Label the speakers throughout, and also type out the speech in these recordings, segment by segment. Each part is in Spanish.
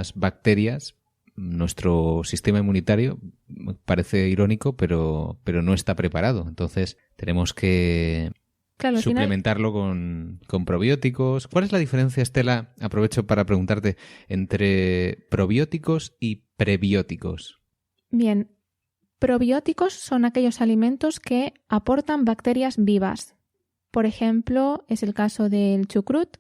Speaker 1: muchas bacterias, nuestro sistema inmunitario, parece irónico, pero no está preparado. Entonces tenemos que suplementarlo con probióticos. ¿Cuál es la diferencia, Estela? Aprovecho para preguntarte, entre probióticos y prebióticos.
Speaker 2: Bien, probióticos son aquellos alimentos que aportan bacterias vivas. Por ejemplo, es el caso del chucrut.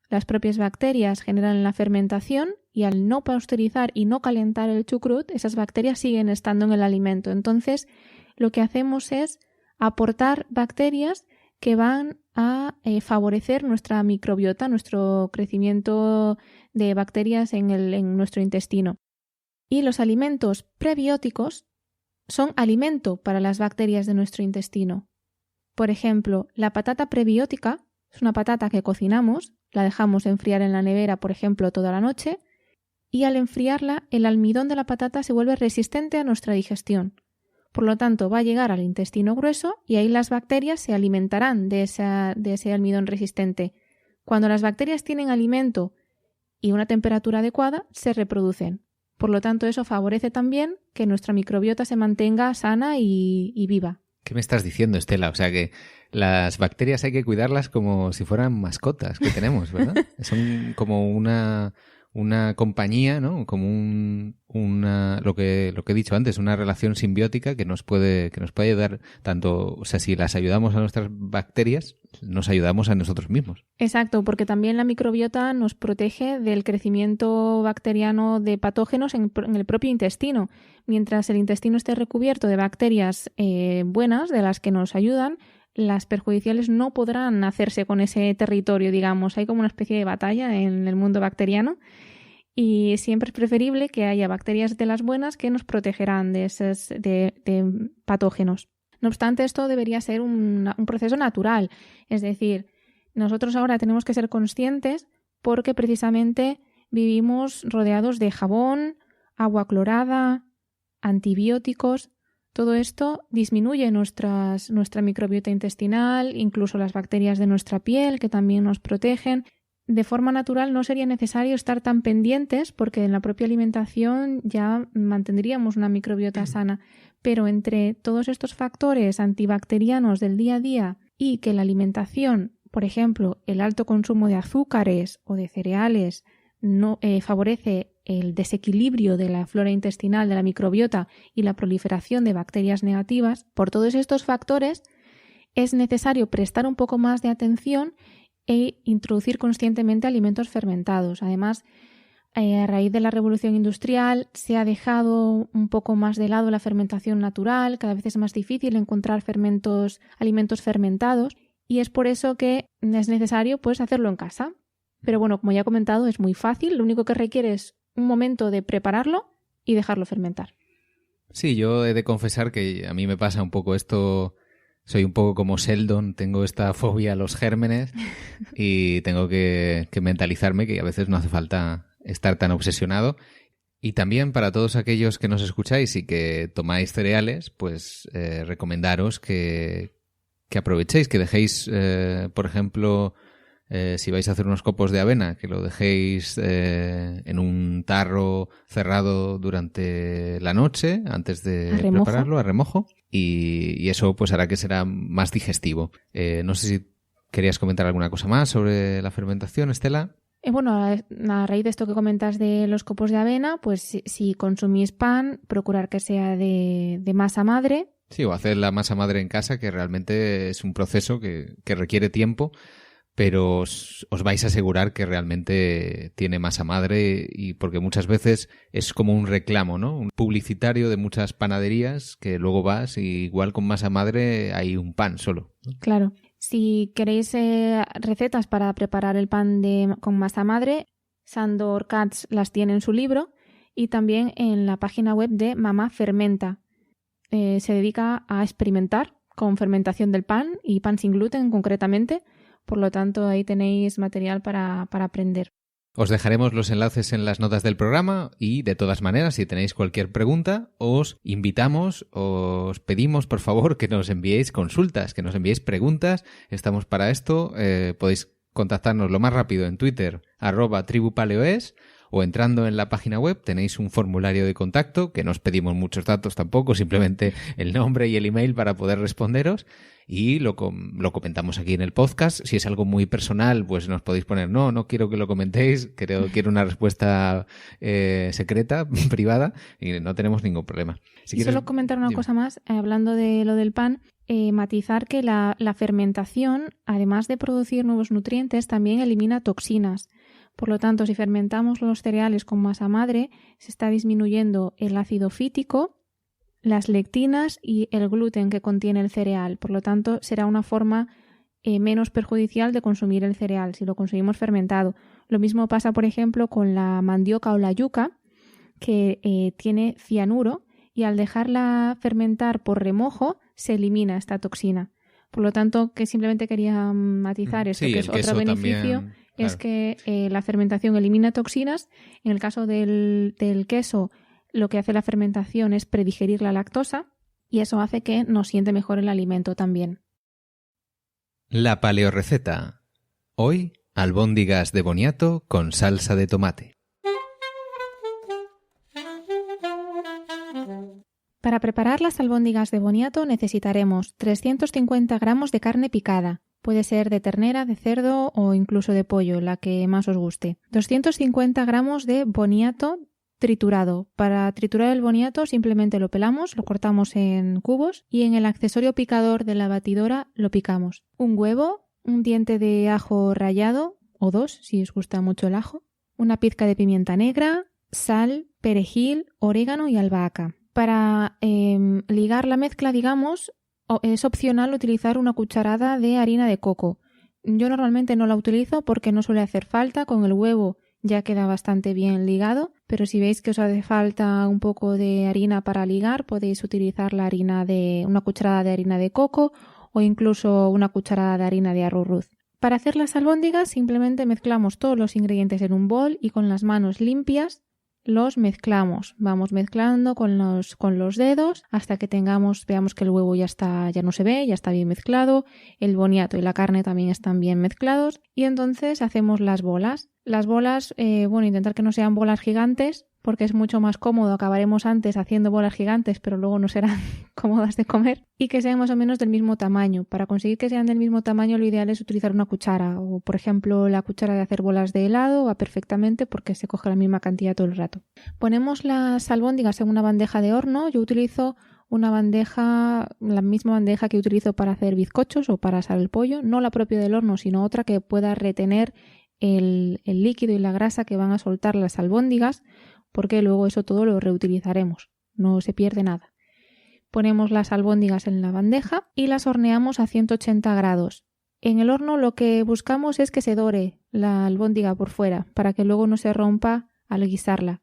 Speaker 2: Las propias bacterias generan la fermentación y al no pasteurizar y no calentar el chucrut, esas bacterias siguen estando en el alimento. Entonces, lo que hacemos es aportar bacterias que van a favorecer nuestra microbiota, nuestro crecimiento de bacterias en nuestro intestino. Y los alimentos prebióticos son alimento para las bacterias de nuestro intestino. Por ejemplo, la patata prebiótica es una patata que cocinamos, la dejamos enfriar en la nevera, por ejemplo, toda la noche, y al enfriarla, el almidón de la patata se vuelve resistente a nuestra digestión. Por lo tanto, va a llegar al intestino grueso y ahí las bacterias se alimentarán de ese almidón resistente. Cuando las bacterias tienen alimento y una temperatura adecuada, se reproducen. Por lo tanto, eso favorece también que nuestra microbiota se mantenga sana y viva.
Speaker 1: ¿Qué me estás diciendo, Estela? O sea que las bacterias hay que cuidarlas como si fueran mascotas que tenemos, ¿verdad? Son como una compañía, ¿no? Como lo que he dicho antes, una relación simbiótica que nos puede ayudar tanto, o sea, si las ayudamos a nuestras bacterias, nos ayudamos a nosotros mismos.
Speaker 2: Exacto, porque también la microbiota nos protege del crecimiento bacteriano de patógenos en el propio intestino. Mientras el intestino esté recubierto de bacterias buenas, de las que nos ayudan, las perjudiciales no podrán hacerse con ese territorio, digamos. Hay como una especie de batalla en el mundo bacteriano y siempre es preferible que haya bacterias de las buenas que nos protegerán de patógenos. No obstante, esto debería ser un proceso natural. Es decir, nosotros ahora tenemos que ser conscientes porque precisamente vivimos rodeados de jabón, agua clorada, antibióticos. Todo esto disminuye nuestra microbiota intestinal, incluso las bacterias de nuestra piel que también nos protegen. De forma natural no sería necesario estar tan pendientes porque en la propia alimentación ya mantendríamos una microbiota sana. Pero entre todos estos factores antibacterianos del día a día y que la alimentación, por ejemplo, el alto consumo de azúcares o de cereales, no favorece el desequilibrio de la flora intestinal, de la microbiota y la proliferación de bacterias negativas, por todos estos factores es necesario prestar un poco más de atención e introducir conscientemente alimentos fermentados. Además, a raíz de la revolución industrial se ha dejado un poco más de lado la fermentación natural, cada vez es más difícil encontrar alimentos fermentados y es por eso que es necesario pues hacerlo en casa. Pero bueno, como ya he comentado, es muy fácil, lo único que requiere es un momento de prepararlo y dejarlo fermentar.
Speaker 1: Sí, yo he de confesar que a mí me pasa un poco esto, soy un poco como Sheldon, tengo esta fobia a los gérmenes y tengo que mentalizarme que a veces no hace falta estar tan obsesionado. Y también para todos aquellos que nos escucháis y que tomáis cereales, pues recomendaros que aprovechéis, que dejéis, por ejemplo, si vais a hacer unos copos de avena, que lo dejéis en un tarro cerrado durante la noche antes de prepararlo, a remojo, y eso pues hará que será más digestivo. No sé si querías comentar alguna cosa más sobre la fermentación, Estela.
Speaker 2: Bueno, a raíz de esto que comentas de los copos de avena, pues si consumís pan, procurar que sea de masa madre.
Speaker 1: Sí, o hacer la masa madre en casa, que realmente es un proceso que requiere tiempo, pero os vais a asegurar que realmente tiene masa madre, y porque muchas veces es como un reclamo, ¿no? Un publicitario de muchas panaderías que luego vas y igual con masa madre hay un pan solo, ¿no?
Speaker 2: Claro. Si queréis recetas para preparar el pan con masa madre, Sandor Katz las tiene en su libro y también en la página web de Mamá Fermenta. Se dedica a experimentar con fermentación del pan y pan sin gluten concretamente. Por lo tanto, ahí tenéis material para aprender.
Speaker 1: Os dejaremos los enlaces en las notas del programa y, de todas maneras, si tenéis cualquier pregunta, os pedimos, por favor, que nos enviéis consultas, que nos enviéis preguntas. Estamos para esto. Podéis contactarnos lo más rápido en Twitter, @tribupaleoes, o entrando en la página web tenéis un formulario de contacto, que no os pedimos muchos datos tampoco, simplemente el nombre y el email para poder responderos, y lo comentamos aquí en el podcast. Si es algo muy personal, pues nos podéis poner no quiero que lo comentéis, quiero una respuesta secreta, privada, y no tenemos ningún problema.
Speaker 2: Si quieres, solo comentar una cosa más, hablando de lo del pan, matizar que la fermentación, además de producir nuevos nutrientes, también elimina toxinas. Por lo tanto, si fermentamos los cereales con masa madre, se está disminuyendo el ácido fítico, las lectinas y el gluten que contiene el cereal. Por lo tanto, será una forma menos perjudicial de consumir el cereal si lo consumimos fermentado. Lo mismo pasa, por ejemplo, con la mandioca o la yuca, que tiene cianuro, y al dejarla fermentar por remojo se elimina esta toxina. Por lo tanto, que simplemente quería matizar esto, que es otro beneficio, también, claro. Es que la fermentación elimina toxinas. En el caso del queso, lo que hace la fermentación es predigerir la lactosa y eso hace que nos siente mejor el alimento también.
Speaker 1: La paleorreceta. Hoy, albóndigas de boniato con salsa de tomate.
Speaker 2: Para preparar las albóndigas de boniato necesitaremos 350 gramos de carne picada. Puede ser de ternera, de cerdo o incluso de pollo, la que más os guste. 250 gramos de boniato triturado. Para triturar el boniato simplemente lo pelamos, lo cortamos en cubos y en el accesorio picador de la batidora lo picamos. Un huevo, un diente de ajo rallado o 2 si os gusta mucho el ajo, una pizca de pimienta negra, sal, perejil, orégano y albahaca. Para ligar la mezcla, digamos, es opcional utilizar una cucharada de harina de coco. Yo normalmente no la utilizo porque no suele hacer falta. Con el huevo ya queda bastante bien ligado, pero si veis que os hace falta un poco de harina para ligar, podéis utilizar una cucharada de harina de coco o incluso una cucharada de harina de arruruz. Para hacer las albóndigas simplemente mezclamos todos los ingredientes en un bol y con las manos limpias los mezclamos. Vamos mezclando con los dedos hasta que veamos que el huevo ya no se ve, ya está bien mezclado, el boniato y la carne también están bien mezclados y entonces hacemos las bolas. Las bolas, intentar que no sean bolas gigantes porque es mucho más cómodo. Acabaremos antes haciendo bolas gigantes, pero luego no serán cómodas de comer. Y que sean más o menos del mismo tamaño. Para conseguir que sean del mismo tamaño, lo ideal es utilizar una cuchara. O, por ejemplo, la cuchara de hacer bolas de helado va perfectamente porque se coge la misma cantidad todo el rato. Ponemos las albóndigas en una bandeja de horno. Yo utilizo la misma bandeja que utilizo para hacer bizcochos o para asar el pollo. No la propia del horno, sino otra que pueda retener el líquido y la grasa que van a soltar las albóndigas, porque luego eso todo lo reutilizaremos, no se pierde nada. Ponemos las albóndigas en la bandeja y las horneamos a 180 grados. En el horno lo que buscamos es que se dore la albóndiga por fuera, para que luego no se rompa al guisarla.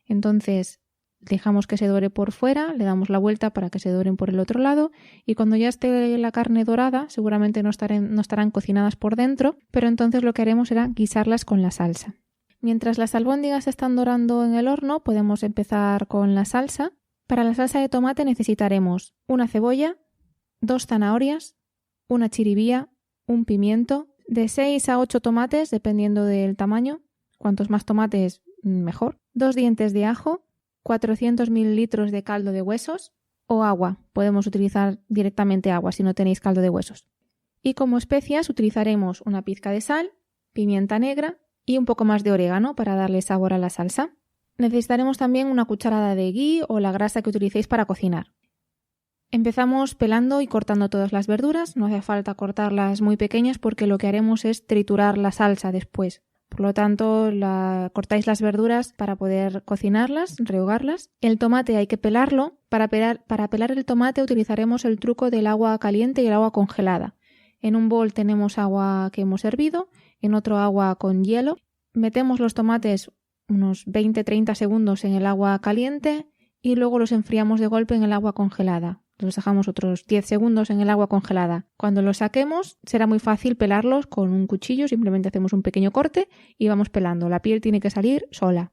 Speaker 2: Entonces dejamos que se dore por fuera, le damos la vuelta para que se doren por el otro lado y cuando ya esté la carne dorada, seguramente no estarán cocinadas por dentro, pero entonces lo que haremos será guisarlas con la salsa. Mientras las albóndigas están dorando en el horno, podemos empezar con la salsa. Para la salsa de tomate necesitaremos una cebolla, 2 zanahorias, una chiribía, un pimiento, de 6 a 8 tomates, dependiendo del tamaño. Cuantos más tomates, mejor. 2 dientes de ajo, 400 mililitros de caldo de huesos o agua. Podemos utilizar directamente agua si no tenéis caldo de huesos. Y como especias utilizaremos una pizca de sal, pimienta negra y un poco más de orégano para darle sabor a la salsa. Necesitaremos también una cucharada de ghee o la grasa que utilicéis para cocinar. Empezamos pelando y cortando todas las verduras. No hace falta cortarlas muy pequeñas porque lo que haremos es triturar la salsa después. Por lo tanto, cortáis las verduras para poder cocinarlas, rehogarlas. El tomate hay que pelarlo. Para pelar el tomate utilizaremos el truco del agua caliente y el agua congelada. En un bol tenemos agua que hemos hervido, en otro agua con hielo. Metemos los tomates unos 20-30 segundos en el agua caliente y luego los enfriamos de golpe en el agua congelada. Los dejamos otros 10 segundos en el agua congelada. Cuando los saquemos será muy fácil pelarlos con un cuchillo, simplemente hacemos un pequeño corte y vamos pelando. La piel tiene que salir sola.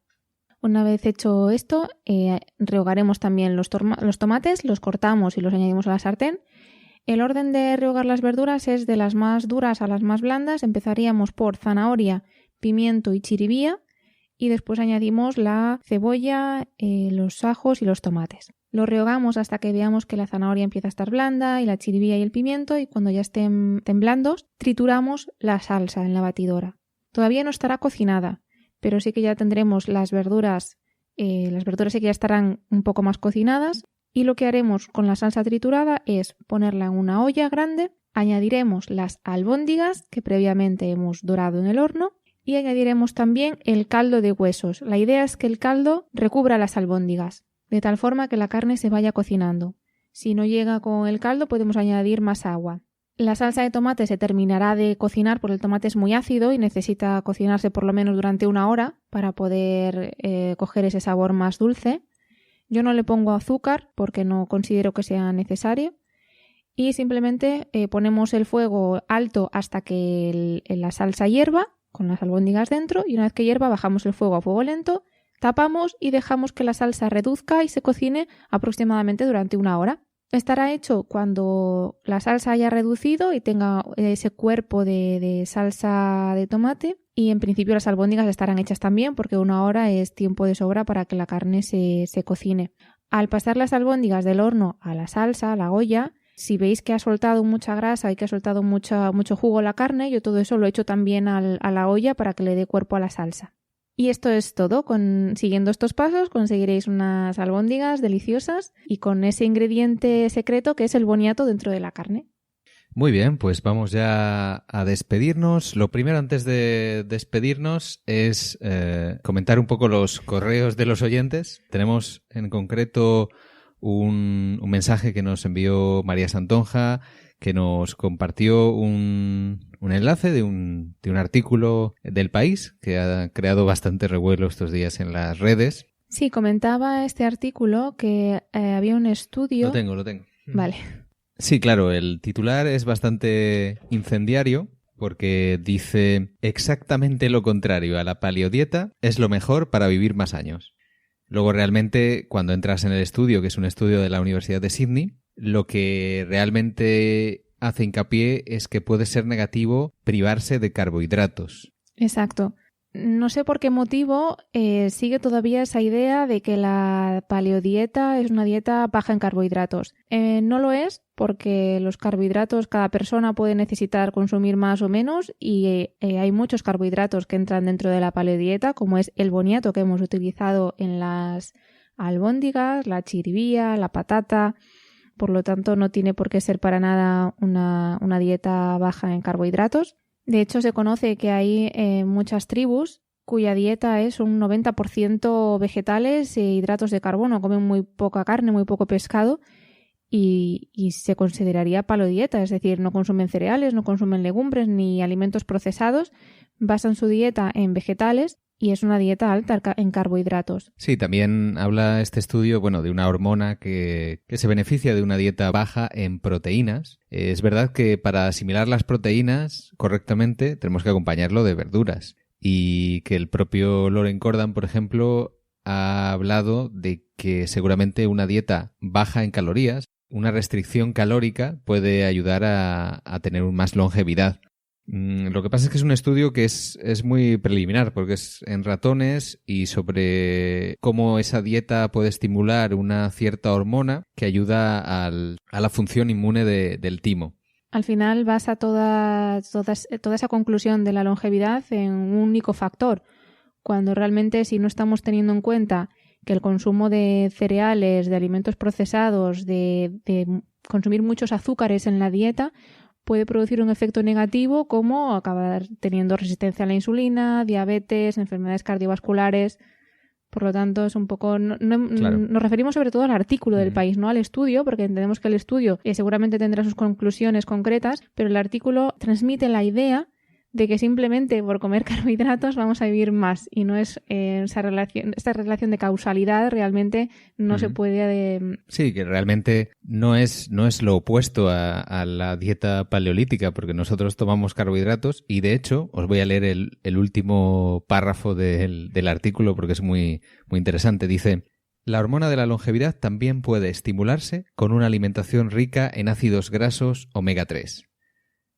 Speaker 2: Una vez hecho esto, rehogaremos también los tomates, los cortamos y los añadimos a la sartén. El orden de rehogar las verduras es de las más duras a las más blandas. Empezaríamos por zanahoria, pimiento y chiribía y después añadimos la cebolla, los ajos y los tomates. Lo rehogamos hasta que veamos que la zanahoria empieza a estar blanda y la chiribía y el pimiento, y cuando ya estén blandos, trituramos la salsa en la batidora. Todavía no estará cocinada, pero sí que ya tendremos las verduras sí que ya estarán un poco más cocinadas, y lo que haremos con la salsa triturada es ponerla en una olla grande, añadiremos las albóndigas que previamente hemos dorado en el horno y añadiremos también el caldo de huesos. La idea es que el caldo recubra las albóndigas, de tal forma que la carne se vaya cocinando. Si no llega con el caldo, podemos añadir más agua. La salsa de tomate se terminará de cocinar porque el tomate es muy ácido y necesita cocinarse por lo menos durante 1 hora para poder coger ese sabor más dulce. Yo no le pongo azúcar porque no considero que sea necesario. Y simplemente ponemos el fuego alto hasta que la salsa hierva, con las albóndigas dentro, y una vez que hierva bajamos el fuego a fuego lento, tapamos y dejamos que la salsa reduzca y se cocine aproximadamente durante 1 hora. Estará hecho cuando la salsa haya reducido y tenga ese cuerpo de salsa de tomate, y en principio las albóndigas estarán hechas también porque 1 hora es tiempo de sobra para que la carne se cocine. Al pasar las albóndigas del horno a la salsa, a la olla, si veis que ha soltado mucha grasa y que ha soltado mucho jugo la carne, yo todo eso lo echo también a la olla para que le dé cuerpo a la salsa. Y esto es todo. Siguiendo estos pasos conseguiréis unas albóndigas deliciosas y con ese ingrediente secreto que es el boniato dentro de la carne.
Speaker 1: Muy bien, pues vamos ya a despedirnos. Lo primero antes de despedirnos es comentar un poco los correos de los oyentes. Tenemos en concreto un mensaje que nos envió María Santonja, que nos compartió un enlace de un artículo del País que ha creado bastante revuelo estos días en las redes.
Speaker 2: Sí, comentaba este artículo que había un estudio...
Speaker 1: Lo tengo.
Speaker 2: Vale.
Speaker 1: Sí, claro, el titular es bastante incendiario porque dice exactamente lo contrario a la paleodieta es lo mejor para vivir más años. Luego realmente cuando entras en el estudio, que es un estudio de la Universidad de Sydney, lo que realmente hace hincapié es que puede ser negativo privarse de carbohidratos.
Speaker 2: Exacto. No sé por qué motivo sigue todavía esa idea de que la paleodieta es una dieta baja en carbohidratos. No lo es porque los carbohidratos cada persona puede necesitar consumir más o menos y hay muchos carbohidratos que entran dentro de la paleodieta, como es el boniato que hemos utilizado en las albóndigas, la chiribía, la patata. Por lo tanto, no tiene por qué ser para nada una dieta baja en carbohidratos. De hecho, se conoce que hay muchas tribus cuya dieta es un 90% vegetales e hidratos de carbono. Comen muy poca carne, muy poco pescado y se consideraría paleodieta. Es decir, no consumen cereales, no consumen legumbres ni alimentos procesados. Basan su dieta en vegetales y es una dieta alta en carbohidratos.
Speaker 1: Sí, también habla este estudio, de una hormona que se beneficia de una dieta baja en proteínas. Es verdad que para asimilar las proteínas correctamente tenemos que acompañarlo de verduras y que el propio Loren Cordan, por ejemplo, ha hablado de que seguramente una dieta baja en calorías, una restricción calórica puede ayudar a tener más longevidad. Lo que pasa es que es un estudio que es muy preliminar porque es en ratones y sobre cómo esa dieta puede estimular una cierta hormona que ayuda a la función inmune del timo.
Speaker 2: Al final basa toda esa conclusión de la longevidad en un único factor, cuando realmente si no estamos teniendo en cuenta que el consumo de cereales, de alimentos procesados, de consumir muchos azúcares en la dieta puede producir un efecto negativo como acabar teniendo resistencia a la insulina, diabetes, enfermedades cardiovasculares. Por lo tanto, es un poco...
Speaker 1: Claro.
Speaker 2: Nos referimos sobre todo al artículo del País, no al estudio, porque entendemos que el estudio seguramente tendrá sus conclusiones concretas, pero el artículo transmite la idea de que simplemente por comer carbohidratos vamos a vivir más y no es esta relación de causalidad realmente no se puede...
Speaker 1: Sí, que realmente no es lo opuesto a la dieta paleolítica porque nosotros tomamos carbohidratos y de hecho os voy a leer el último párrafo del artículo porque es muy, muy interesante. Dice: la hormona de la longevidad también puede estimularse con una alimentación rica en ácidos grasos omega 3.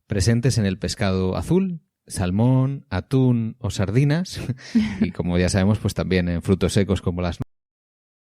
Speaker 1: Presentes en el pescado azul, salmón, atún o sardinas y como ya sabemos pues también en frutos secos como las